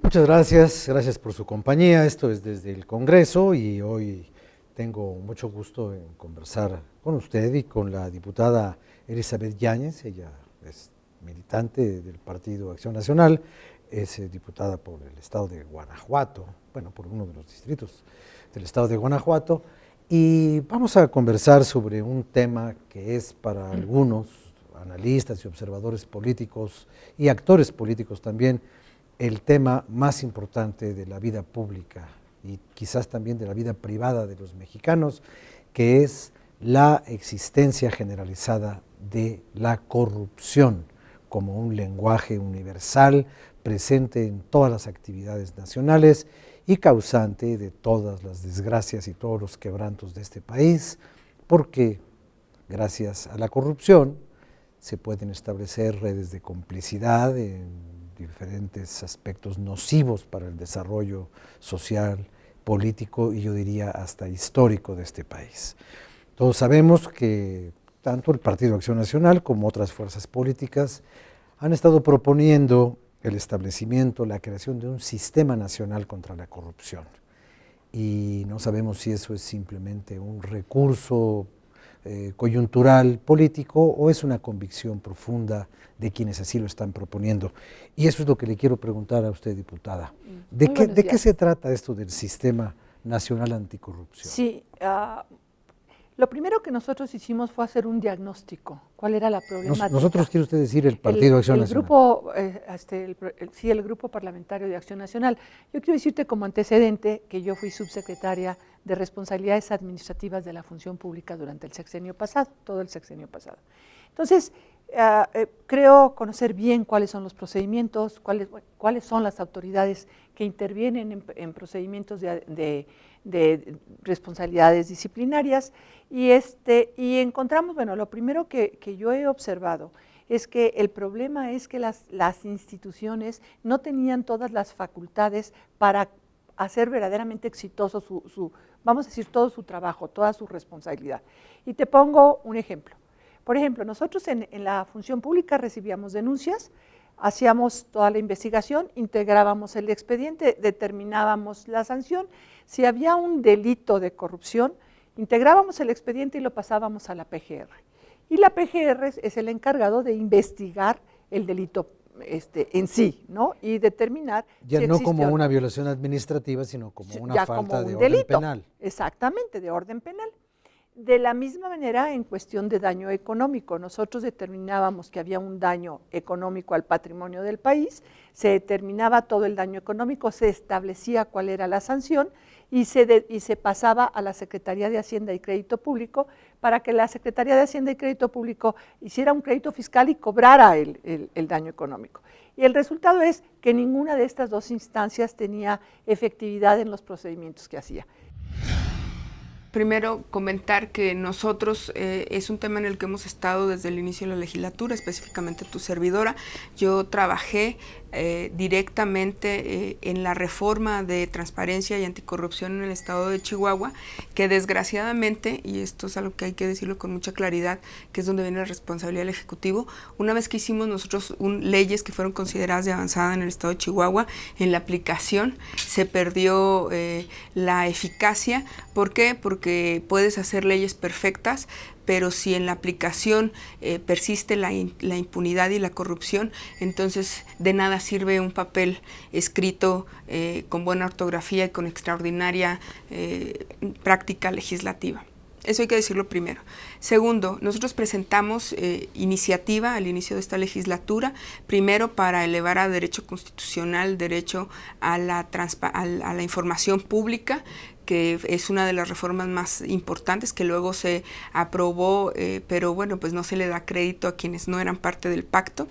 Muchas gracias, gracias por su compañía. Esto es desde el Congreso y hoy tengo mucho gusto en conversar con usted y con la diputada Elizabeth Yáñez. Ella es militante del Partido Acción Nacional, es diputada por el estado de Guanajuato, bueno, por uno de los distritos del estado de Guanajuato, y vamos a conversar sobre un tema que es para algunos analistas y observadores políticos y actores políticos también el tema más importante de la vida pública y quizás también de la vida privada de los mexicanos, que es la existencia generalizada de la corrupción como un lenguaje universal presente en todas las actividades nacionales y causante de todas las desgracias y todos los quebrantos de este país, porque gracias a la corrupción se pueden establecer redes de complicidad en diferentes aspectos nocivos para el desarrollo social, político y yo diría hasta histórico de este país. Todos sabemos que tanto el Partido Acción Nacional como otras fuerzas políticas han estado proponiendo el establecimiento, la creación de un sistema nacional contra la corrupción. Y no sabemos si eso es simplemente un recurso coyuntural político o es una convicción profunda de quienes así lo están proponiendo. Y eso es lo que le quiero preguntar a usted, diputada. ¿De qué se trata esto del Sistema Nacional Anticorrupción? Sí, lo primero que nosotros hicimos fue hacer un diagnóstico. ¿Cuál era la problemática? Nosotros, quiere usted decir, el Partido Acción Nacional. Sí, el Grupo Parlamentario de Acción Nacional. Yo quiero decirte como antecedente que yo fui subsecretaria de Responsabilidades Administrativas de la Función Pública durante el sexenio pasado, todo el sexenio pasado. Entonces, creo conocer bien cuáles son los procedimientos, cuáles son las autoridades que intervienen en procedimientos de responsabilidades disciplinarias y encontramos, bueno, lo primero que yo he observado es que el problema es que las instituciones no tenían todas las facultades para hacer verdaderamente exitoso vamos a decir, todo su trabajo, toda su responsabilidad. Y te pongo un ejemplo. Por ejemplo, nosotros en la función pública recibíamos denuncias, hacíamos toda la investigación, integrábamos el expediente, determinábamos la sanción. Si había un delito de corrupción, integrábamos el expediente y lo pasábamos a la PGR. Y la PGR es el encargado de investigar el delito en sí, ¿no? Y determinar ya si no como una violación administrativa, sino como una falta de orden penal. Exactamente, de orden penal. De la misma manera, en cuestión de daño económico, nosotros determinábamos que había un daño económico al patrimonio del país, se determinaba todo el daño económico, se establecía cuál era la sanción y se pasaba a la Secretaría de Hacienda y Crédito Público para que la Secretaría de Hacienda y Crédito Público hiciera un crédito fiscal y cobrara el daño económico. Y el resultado es que ninguna de estas dos instancias tenía efectividad en los procedimientos que hacía. Primero, comentar que nosotros es un tema en el que hemos estado desde el inicio de la legislatura, específicamente tu servidora. Yo trabajé directamente en la reforma de transparencia y anticorrupción en el estado de Chihuahua, que desgraciadamente, y esto es algo que hay que decirlo con mucha claridad, que es donde viene la responsabilidad del Ejecutivo, una vez que hicimos nosotros leyes que fueron consideradas de avanzada en el estado de Chihuahua, en la aplicación se perdió la eficacia. ¿Por qué? Porque puedes hacer leyes perfectas, pero si en la aplicación persiste la impunidad y la corrupción, entonces de nada sirve un papel escrito con buena ortografía y con extraordinaria práctica legislativa. Eso hay que decirlo primero. Segundo, nosotros presentamos iniciativa al inicio de esta legislatura, primero para elevar a derecho constitucional, derecho a la información pública, que es una de las reformas más importantes que luego se aprobó, pero bueno, pues no se le da crédito a quienes no eran parte del pacto.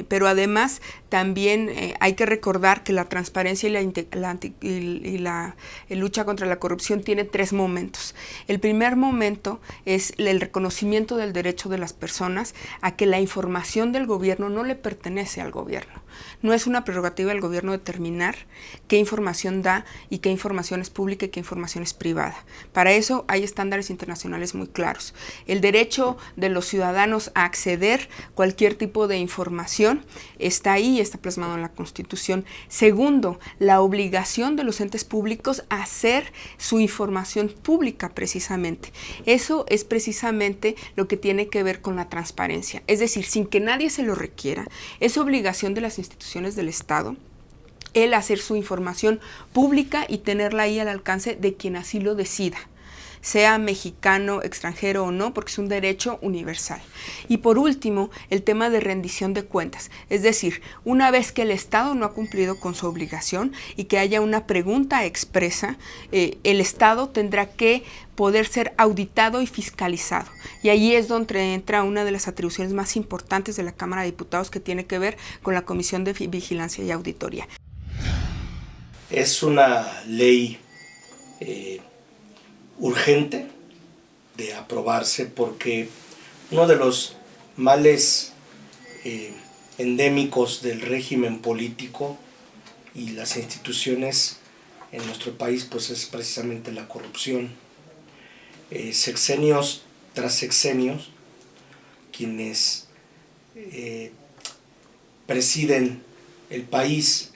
Pero además también hay que recordar que la transparencia y la lucha contra la corrupción tiene tres momentos. El primer momento es el reconocimiento del derecho de las personas a que la información del gobierno no le pertenece al gobierno. No es una prerrogativa del gobierno determinar qué información da y qué información es pública y qué información es privada. Para eso hay estándares internacionales muy claros. El derecho de los ciudadanos a acceder a cualquier tipo de información está ahí y está plasmado en la Constitución. Segundo, la obligación de los entes públicos a hacer su información pública precisamente. Eso es precisamente lo que tiene que ver con la transparencia. Es decir, sin que nadie se lo requiera, es obligación de las instituciones del Estado el hacer su información pública y tenerla ahí al alcance de quien así lo decida, sea mexicano, extranjero o no, porque es un derecho universal. Y por último, el tema de rendición de cuentas, es decir, una vez que el Estado no ha cumplido con su obligación y que haya una pregunta expresa, el Estado tendrá que poder ser auditado y fiscalizado. Y ahí es donde entra una de las atribuciones más importantes de la Cámara de Diputados, que tiene que ver con la Comisión de Vigilancia y Auditoría. Es una ley urgente de aprobarse, porque uno de los males endémicos del régimen político y las instituciones en nuestro país pues es precisamente la corrupción. Sexenios tras sexenios, quienes presiden el país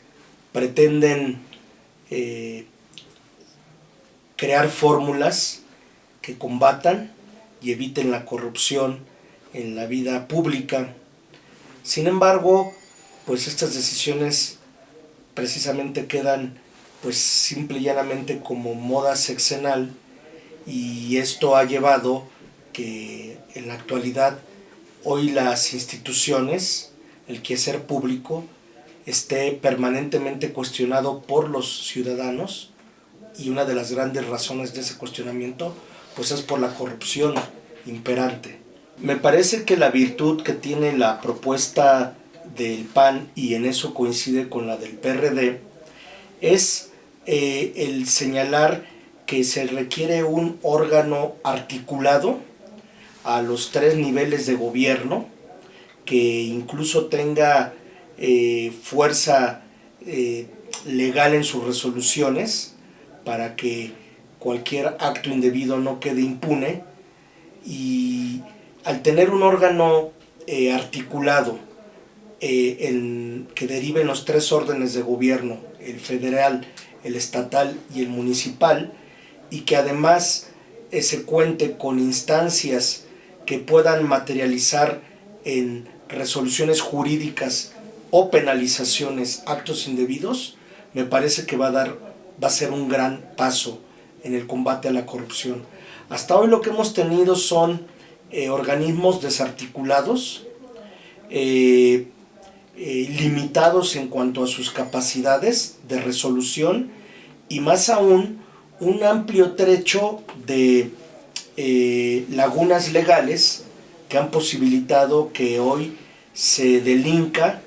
pretenden crear fórmulas que combatan y eviten la corrupción en la vida pública. Sin embargo, pues estas decisiones precisamente quedan pues simple y llanamente como moda sexenal, y esto ha llevado que en la actualidad hoy las instituciones, el quehacer público, esté permanentemente cuestionado por los ciudadanos, y una de las grandes razones de ese cuestionamiento pues es por la corrupción imperante. Me parece que la virtud que tiene la propuesta del PAN, y en eso coincide con la del PRD, es el señalar que se requiere un órgano articulado a los 3 niveles de gobierno, que incluso tenga fuerza legal en sus resoluciones, para que cualquier acto indebido no quede impune. Y al tener un órgano articulado que derive en los 3 órdenes de gobierno, el federal, el estatal y el municipal, y que además se cuente con instancias que puedan materializar en resoluciones jurídicas o penalizaciones actos indebidos, me parece que va a ser un gran paso en el combate a la corrupción. Hasta hoy lo que hemos tenido son organismos desarticulados, limitados en cuanto a sus capacidades de resolución, y más aún un amplio trecho de lagunas legales que han posibilitado que hoy se delinca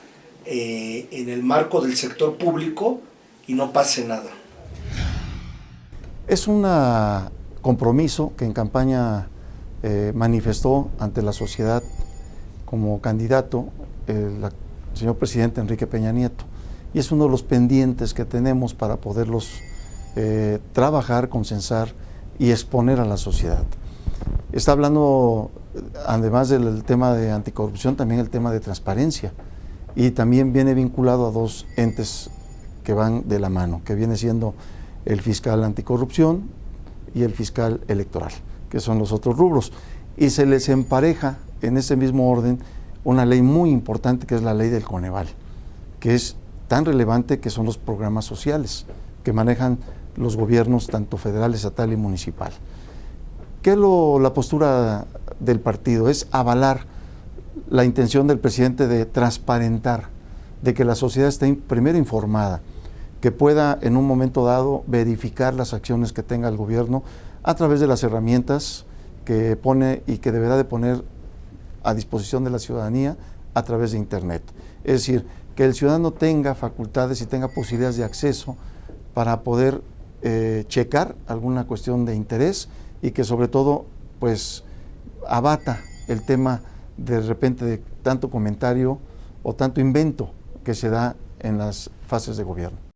en el marco del sector público y no pase nada. Es un compromiso que en campaña manifestó ante la sociedad como candidato el señor presidente Enrique Peña Nieto, y es uno de los pendientes que tenemos para poderlos trabajar, consensar y exponer a la sociedad. Está hablando, además del tema de anticorrupción, también el tema de transparencia, y también viene vinculado a 2 entes que van de la mano, que viene siendo el fiscal anticorrupción y el fiscal electoral, que son los otros rubros, y se les empareja en ese mismo orden una ley muy importante, que es la ley del Coneval, que es tan relevante, que son los programas sociales que manejan los gobiernos tanto federal, estatal y municipal. ¿Qué es la postura del partido? Es avalar la intención del presidente de transparentar, de que la sociedad esté primero informada, que pueda en un momento dado verificar las acciones que tenga el gobierno a través de las herramientas que pone y que deberá de poner a disposición de la ciudadanía a través de Internet. Es decir, que el ciudadano tenga facultades y tenga posibilidades de acceso para poder checar alguna cuestión de interés, y que sobre todo pues abata el tema de repente de tanto comentario o tanto invento que se da en las fases de gobierno.